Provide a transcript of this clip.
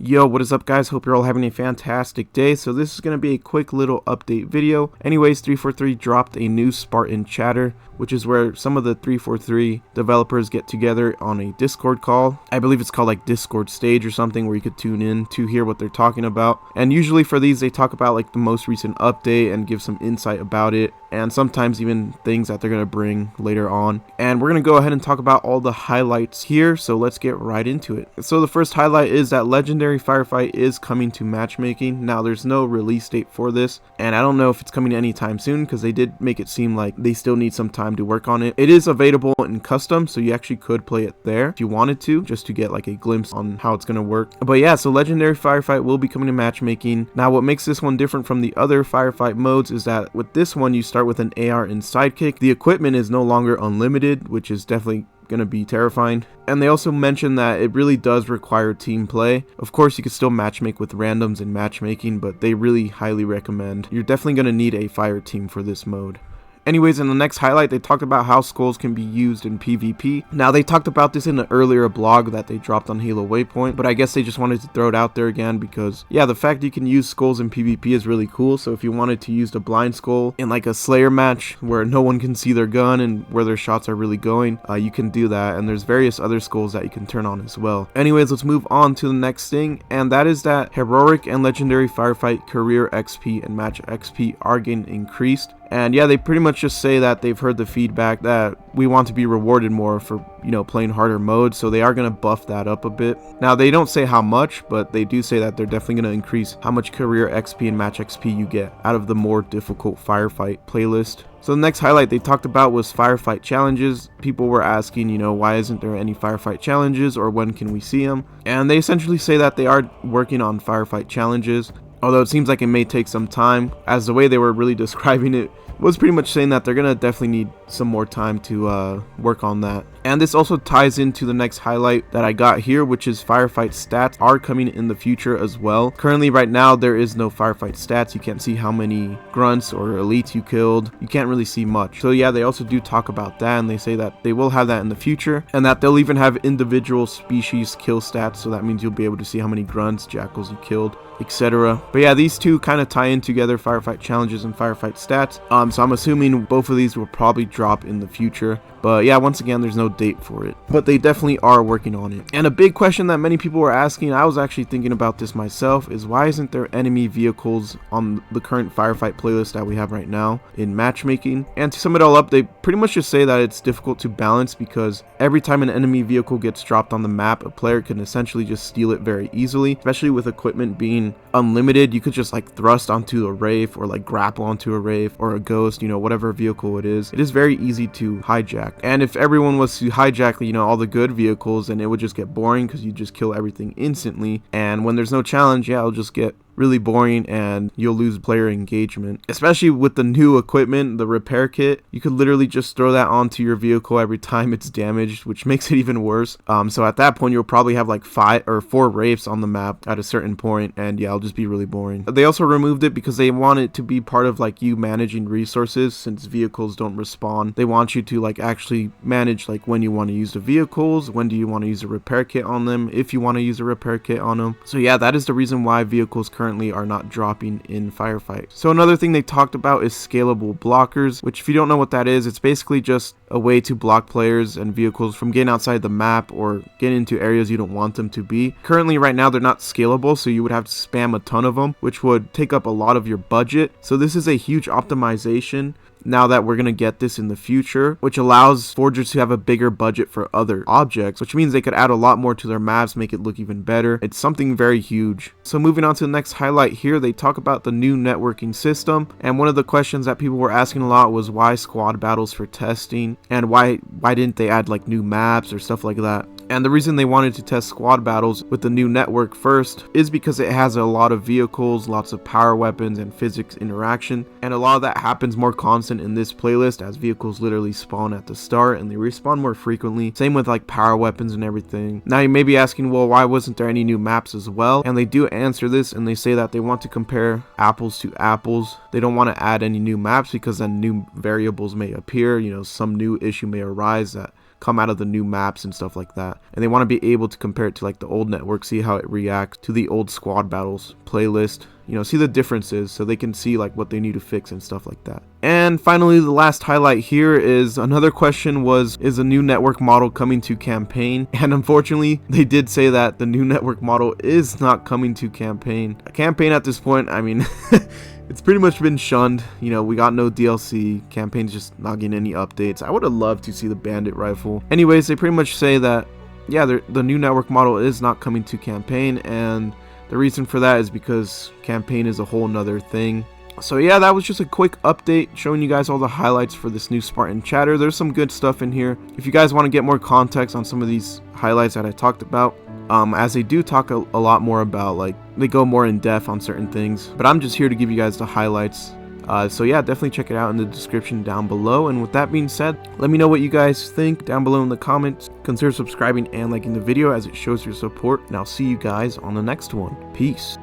Yo, what is up guys? Hope you're all having a fantastic day. So this is going to be a quick little update video. Anyways, 343 dropped a new Spartan chatter, which is where some of the 343 developers get together on a Discord call. I believe it's called like Discord stage or something, where you could tune in to hear what they're talking about. And usually for these, they talk about like the most recent update and give some insight about it, and sometimes even things that they're going to bring later on. And we're going to go ahead and talk about all the highlights here, so let's get right into it. So the first highlight is that Legendary Firefight is coming to matchmaking. Now there's no release date for this, and I don't know if it's coming anytime soon, because they did make it seem like they still need some time to work on it. It is available in custom, so you actually could play it there if you wanted to, just to get like a glimpse on how it's going to work. But yeah, so Legendary Firefight will be coming to matchmaking. Now what makes this one different from the other Firefight modes is that with this one you start with an AR and sidekick. The equipment is no longer unlimited, which is definitely gonna be terrifying. And they also mentioned that it really does require team play. Of course, you could still matchmake with randoms in matchmaking, but they really highly recommend. You're definitely gonna need a fire team for this mode. Anyways, in the next highlight, they talked about how skulls can be used in PvP. Now, they talked about this in an earlier blog that they dropped on Halo Waypoint, but I guess they just wanted to throw it out there again because, yeah, the fact you can use skulls in PvP is really cool. So if you wanted to use the blind skull in like a Slayer match where no one can see their gun and where their shots are really going, you can do that. And there's various other skulls that you can turn on as well. Anyways, let's move on to the next thing, and that is that Heroic and Legendary Firefight career XP and match XP are getting increased. And yeah, they pretty much just say that they've heard the feedback that we want to be rewarded more for, you know, playing harder modes, so they are going to buff that up a bit. Now, they don't say how much, but they do say that they're definitely going to increase how much career XP and match XP you get out of the more difficult Firefight playlist. So the next highlight they talked about was Firefight Challenges. People were asking, you know, why isn't there any Firefight Challenges, or when can we see them? And they essentially say that they are working on Firefight Challenges, although it seems like it may take some time, as the way they were really describing it was pretty much saying that they're gonna definitely need some more time to work on that. And this also ties into the next highlight that I got here, which is Firefight stats are coming in the future as well. Currently right now there is no Firefight stats. You can't see how many grunts or elites you killed. You can't really see much. So yeah, they also do talk about that, and they say that they will have that in the future, and that they'll even have individual species kill stats, so that means you'll be able to see how many grunts, jackals you killed, etc. But yeah, these two kind of tie in together, Firefight Challenges and Firefight stats. So I'm assuming both of these will probably drop in the future. But yeah, once again, there's no date for it, but they definitely are working on it. And a big question that many people were asking, I was actually thinking about this myself, is why isn't there enemy vehicles on the current Firefight playlist that we have right now in matchmaking? And to sum it all up, they pretty much just say that it's difficult to balance because every time an enemy vehicle gets dropped on the map, a player can essentially just steal it very easily, especially with equipment being unlimited. You could just like thrust onto a Wraith, or like grapple onto a Wraith or a Ghost, you know, whatever vehicle it is. It is very easy to hijack. And if everyone was to hijack, you know, all the good vehicles, then it would just get boring because you just kill everything instantly. And when there's no challenge, yeah, it'll just get really boring and you'll lose player engagement. Especially with the new equipment, the repair kit, you could literally just throw that onto your vehicle every time it's damaged, which makes it even worse. So at that point you'll probably have like 5 or 4 Wraiths on the map at a certain point, and yeah, it'll just be really boring. They also removed it because they want it to be part of like you managing resources. Since vehicles don't respawn, they want you to like actually manage like when you want to use the vehicles, when do you want to use a repair kit on them, if you want to use a repair kit on them. So yeah, that is the reason why vehicles currently are not dropping in Firefight. So another thing they talked about is scalable blockers, which if you don't know what that is, it's basically just a way to block players and vehicles from getting outside the map or getting into areas you don't want them to be. Currently right now they're not scalable, so you would have to spam a ton of them, which would take up a lot of your budget. So this is a huge optimization now that we're going to get this in the future, which allows forgers to have a bigger budget for other objects, which means they could add a lot more to their maps, make it look even better. It's something very huge. So moving on to the next highlight here, they talk about the new networking system, and one of the questions that people were asking a lot was why squad battles for testing, and why didn't they add like new maps or stuff like that. And the reason they wanted to test squad battles with the new network first is because it has a lot of vehicles, lots of power weapons and physics interaction, and a lot of that happens more constant in this playlist, as vehicles literally spawn at the start and they respawn more frequently. Same with like power weapons and everything. Now you may be asking, well, why wasn't there any new maps as well? And they do answer this, and they say that they want to compare apples to apples. They don't want to add any new maps because then new variables may appear, you know, some new issue may arise that come out of the new maps and stuff like that. And they want to be able to compare it to like the old network, see how it reacts to the old squad battles playlist, you know, see the differences so they can see like what they need to fix and stuff like that. And finally, the last highlight here is another question was, is a new network model coming to campaign? And unfortunately, they did say that the new network model is not coming to campaign. A campaign at this point, I mean, it's pretty much been shunned. You know, we got no DLC, campaign's just not getting any updates. I would have loved to see the bandit rifle. Anyways, they pretty much say that, yeah, the new network model is not coming to campaign, and the reason for that is because campaign is a whole nother thing. So yeah, that was just a quick update showing you guys all the highlights for this new Spartan chatter. There's some good stuff in here. If you guys want to get more context on some of these highlights that I talked about, as they do talk a lot more about, like, they go more in depth on certain things, but I'm just here to give you guys the highlights. So yeah, definitely check it out in the description down below. And with that being said, let me know what you guys think down below in the comments. Consider subscribing and liking the video as it shows your support, and I'll see you guys on the next one. Peace.